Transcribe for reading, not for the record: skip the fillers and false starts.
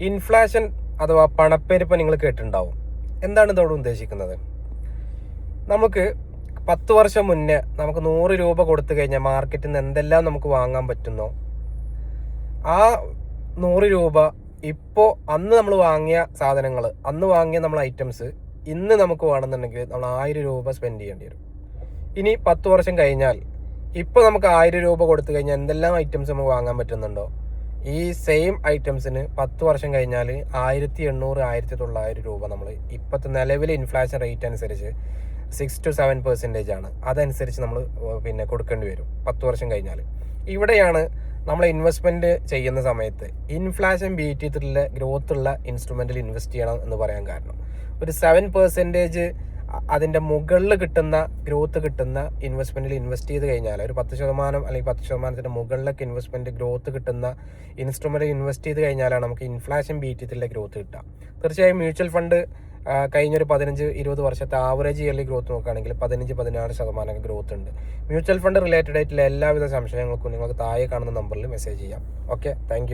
Inflation അഥവാ പണപ്പെരുപ്പം നിങ്ങൾ കേട്ടിട്ടുണ്ടാവും. എന്താണ് ഇതോട് ഉദ്ദേശിക്കുന്നത്? നമുക്ക് 10 വർഷം മുന്നേ നമുക്ക് 100 രൂപ കൊടുത്തു കഴിഞ്ഞാൽ മാർക്കറ്റിൽ നിന്ന് എന്തെല്ലാം നമുക്ക് വാങ്ങാൻ പറ്റുന്നോ, ആ 100 രൂപ ഇപ്പോൾ അന്ന് നമ്മൾ വാങ്ങിയ സാധനങ്ങൾ, അന്ന് വാങ്ങിയ നമ്മൾ ഐറ്റംസ് ഇന്ന് നമുക്ക് വേണമെന്നുണ്ടെങ്കിൽ നമ്മൾ 1000 രൂപ സ്പെൻഡ് ചെയ്യേണ്ടി വരും. ഇനി 10 വർഷം കഴിഞ്ഞാൽ ഇപ്പോൾ നമുക്ക് 1000 രൂപ കൊടുത്തു കഴിഞ്ഞാൽ എന്തെല്ലാം ഐറ്റംസ് നമുക്ക് വാങ്ങാൻ പറ്റുന്നുണ്ടോ, ഈ സെയിം ഐറ്റംസിന് 10 വർഷം കഴിഞ്ഞാൽ 1800 1900 രൂപ നമ്മൾ ഇപ്പോഴത്തെ നിലവിലെ ഇൻഫ്ലേഷൻ റേറ്റ് അനുസരിച്ച് 6 to 7% ആണ്. അതനുസരിച്ച് നമ്മൾ കൊടുക്കേണ്ടി വരും 10 വർഷം കഴിഞ്ഞാൽ. ഇവിടെയാണ് നമ്മൾ ഇൻവെസ്റ്റ്മെൻറ്റ് ചെയ്യുന്ന സമയത്ത് ഇൻഫ്ലേഷൻ ബീറ്റ് ചെയ്തിട്ടുള്ള ഗ്രോത്ത് ഉള്ള ഇൻസ്ട്രുമെൻറ്റിൽ ഇൻവെസ്റ്റ് ചെയ്യണം എന്ന് പറയാൻ കാരണം, ഒരു 7% അതിൻ്റെ മുകളിൽ കിട്ടുന്ന ഗ്രോത്ത് കിട്ടുന്ന ഇൻവെസ്റ്റ്മെൻറ്റിൽ ഇൻവെസ്റ്റ് ചെയ്ത് കഴിഞ്ഞാൽ, ഒരു 10% അല്ലെങ്കിൽ 10% മുകളിലൊക്കെ ഇൻവെസ്റ്റ്മെൻറ്റ് ഗ്രോത്ത് കിട്ടുന്ന ഇൻസ്ട്രുമെൻറ്റിൽ ഇൻവെസ്റ്റ് ചെയ്ത് കഴിഞ്ഞാലാണ് നമുക്ക് ഇൻഫ്ലേഷൻ ബീറ്റ് ചെയ്തിട്ടുള്ള ഗ്രോത്ത് കിട്ടുക. തീർച്ചയായും മ്യൂച്വൽ ഫണ്ട് കഴിഞ്ഞൊരു 15-20 വർഷത്തെ ആവറേജ് ഇയർലി ഗ്രോത്ത് നോക്കുകയാണെങ്കിൽ 15-16% ഗ്രോത്ത് ഉണ്ട്. മ്യൂച്വൽ ഫണ്ട് റിലേറ്റഡ് ആയിട്ടുള്ള എല്ലാവിധ സംശയങ്ങൾക്കും നിങ്ങൾക്ക് താഴെ കാണുന്ന നമ്പറിൽ മെസ്സേജ് ചെയ്യാം. Okay, thank